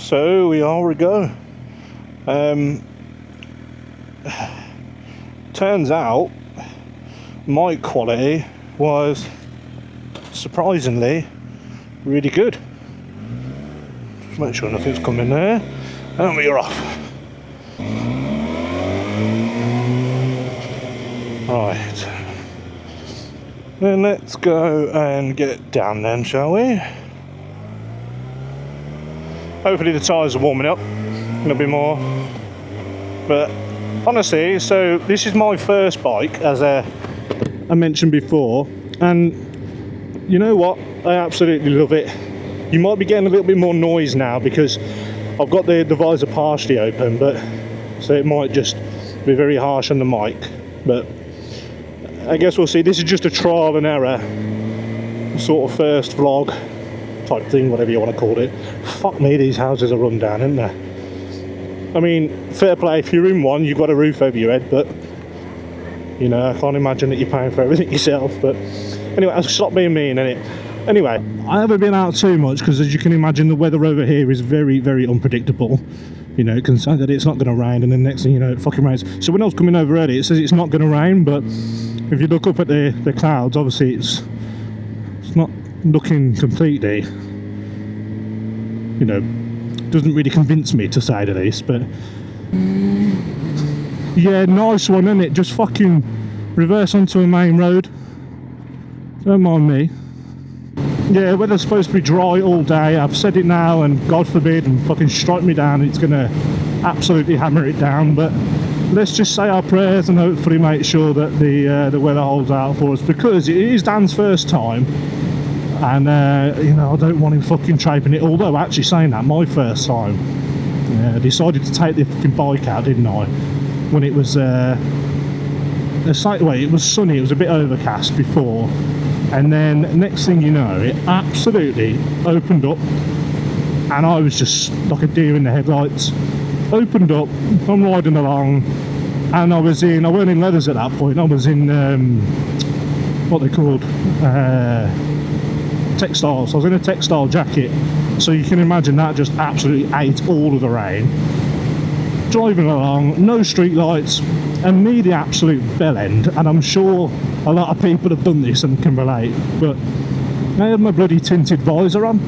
So here we go. Turns out mic quality was surprisingly really good. Just make sure nothing's coming there, and we're off. Right, then let's go and get down then, shall we? Hopefully the tyres are warming up a little bit more. But honestly, so this is my first bike, as I mentioned before, and you know what, I absolutely love it. You might be getting a little bit more noise now because I've got the visor partially open, but so it might just be very harsh on the mic, but I guess we'll see. This is just a trial and error sort of first vlog type thing, whatever you want to call it. Fuck me, these houses are run down, aren't they? I mean, fair play, if you're in one, you've got a roof over your head, but you know, I can't imagine that you're paying for everything yourself. But anyway, I'll stop being mean, innit? Anyway, I haven't been out too much because, as you can imagine, the weather over here is very, very unpredictable. You know, it can say that it's not going to rain, and then next thing you know, it fucking rains. So when I was coming over earlier, it says it's not going to rain, but if you look up at the clouds, obviously it's not looking completely, you know, doesn't really convince me, to say the least. But yeah, nice one, isn't it? Just fucking reverse onto a main road, don't mind me. Yeah, weather's supposed to be dry all day. I've said it now, and God forbid and fucking strike me down, it's gonna absolutely hammer it down. But let's just say our prayers and hopefully make sure that the weather holds out for us, because it is Dan's first time. And you know, I don't want him fucking traipsing it. Although, actually saying that, my first time, I decided to take the fucking bike out, didn't I? When it was it was sunny. It was a bit overcast before, and then next thing you know, it absolutely opened up, and I was just like a deer in the headlights. Opened up, I'm riding along, and I weren't in leathers at that point. I was in what they called textiles. I was in a textile jacket, so you can imagine that just absolutely ate all of the rain. Driving along, no street lights, and me the absolute bell end. And I'm sure a lot of people have done this and can relate, but I had my bloody tinted visor on,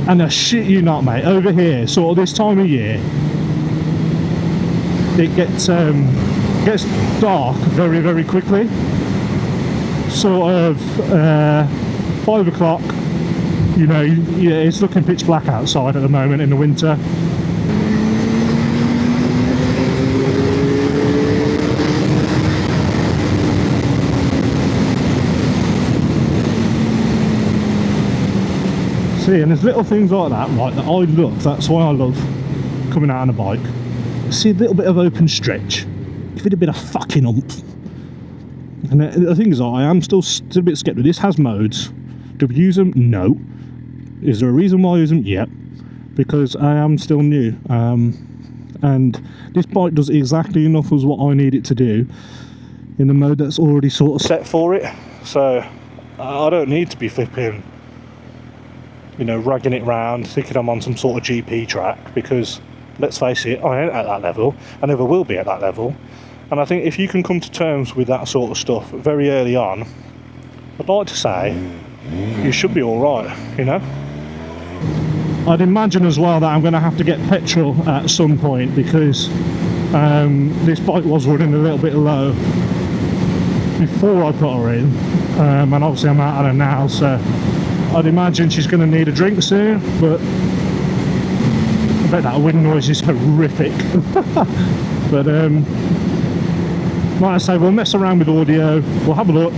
and I shit you not, mate, over here, sort of this time of year, it gets dark very, very quickly. Sort of 5 o'clock. You know, yeah, it's looking pitch black outside at the moment in the winter. See, and there's little things like that, right, that I love. That's why I love coming out on a bike. See a little bit of open stretch, give it a bit of fucking oomph. And the thing is, I am still a bit sceptical. This has modes. Do we use them? No. Is there a reason why I use them? Yep. Because I am still new. And this bike does exactly enough as what I need it to do in the mode that's already sort of set for it. So I don't need to be flipping, you know, ragging it round, thinking I'm on some sort of GP track, because let's face it, I ain't at that level. I never will be at that level. And I think if you can come to terms with that sort of stuff very early on, I'd like to say you should be alright, you know? I'd imagine as well that I'm going to have to get petrol at some point, because this bike was running a little bit low before I put her in, and obviously I'm out of her now, so I'd imagine she's going to need a drink soon. But I bet that wind noise is horrific. But like I say, we'll mess around with audio, we'll have a look,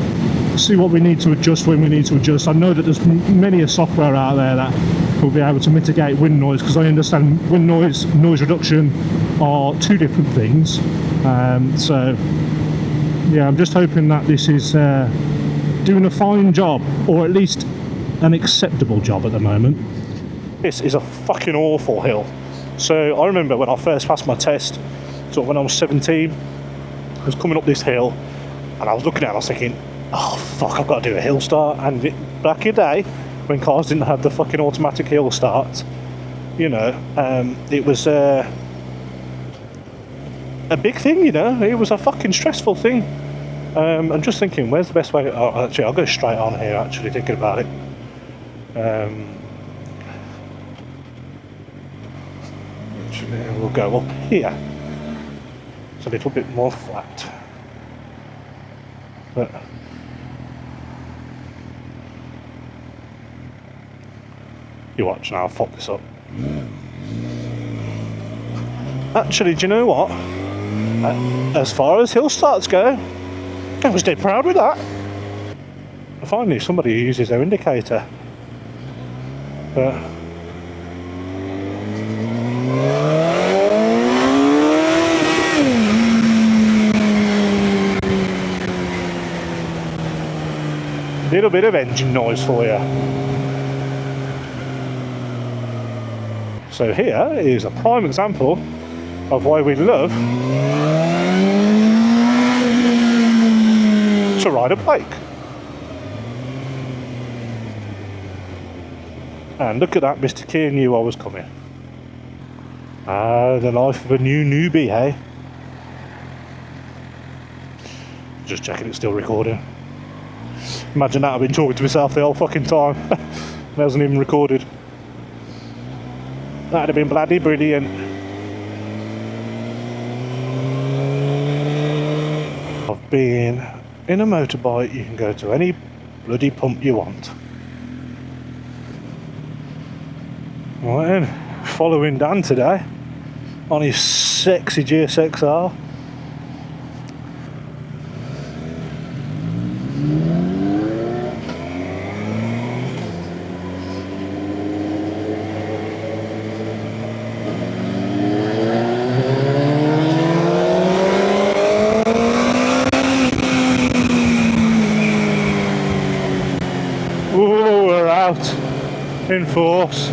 see what we need to adjust when we need to adjust. I know that there's many a software out there that will be able to mitigate wind noise, because I understand wind noise, noise reduction are two different things. So yeah, I'm just hoping that this is doing a fine job, or at least an acceptable job at the moment. This is a fucking awful hill. So I remember when I first passed my test, sort of when I was 17, I was coming up this hill, and I was looking at it, I was thinking, oh fuck, I've got to do a hill start. And back in the day, when cars didn't have the fucking automatic hill start, you know, it was a big thing, you know. It was a fucking stressful thing. I'm just thinking, where's the best way? Oh, actually, I'll go straight on here, actually, thinking about it. We'll go up here. It's a little bit more flat. But you watch now, I'll fuck this up. Actually, do you know what? As far as hill starts go, I was dead proud with that. Finally, somebody who uses their indicator. But little bit of engine noise for you. So here is a prime example of why we love to ride a bike. And look at that, Mr. Keir knew I was coming. Ah, the life of a new newbie, hey? Just checking it's still recording. Imagine that, I've been talking to myself the whole fucking time. It hasn't even recorded. That'd have been bloody brilliant. I've been in a motorbike, you can go to any bloody pump you want. Right then, following Dan today on his sexy GSXR. Ooh, we're out in force.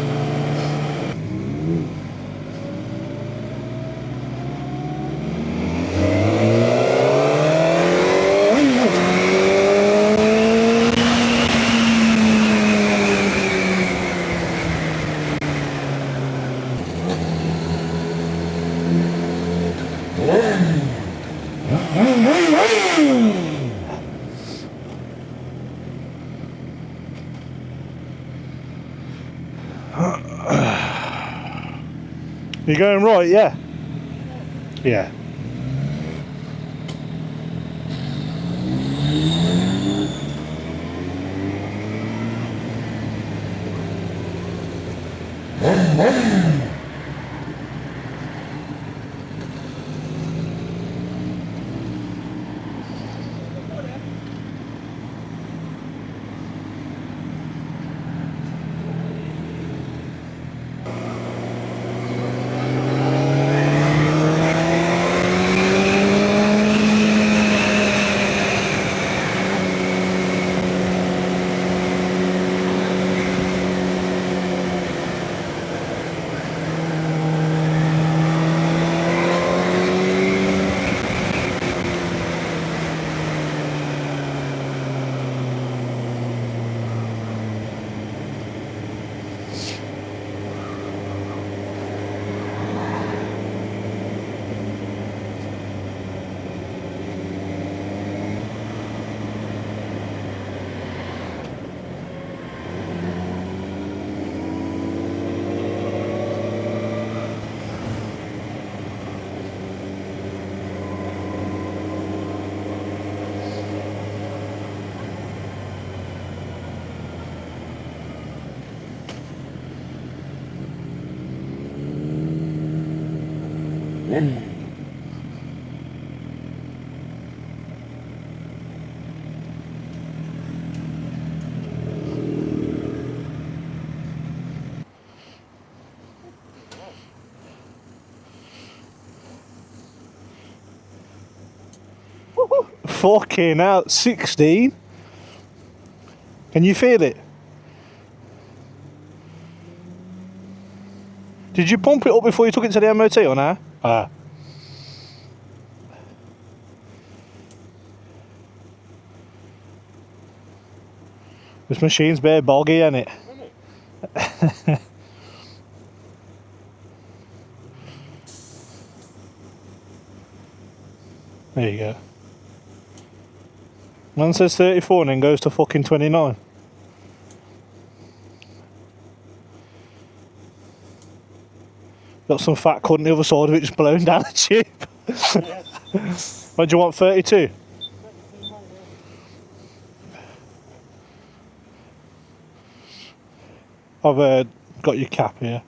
You going right, yeah? Yeah. Fucking out 16. Can you feel it? Did you pump it up before you took it to the MOT or no? Ah. This machine's bare boggy, isn't it? There you go. Man says 34 and then goes to fucking 29. Got some fat cunt on the other side of it just blown down the tube. What do you want, 32? I've got your cap here.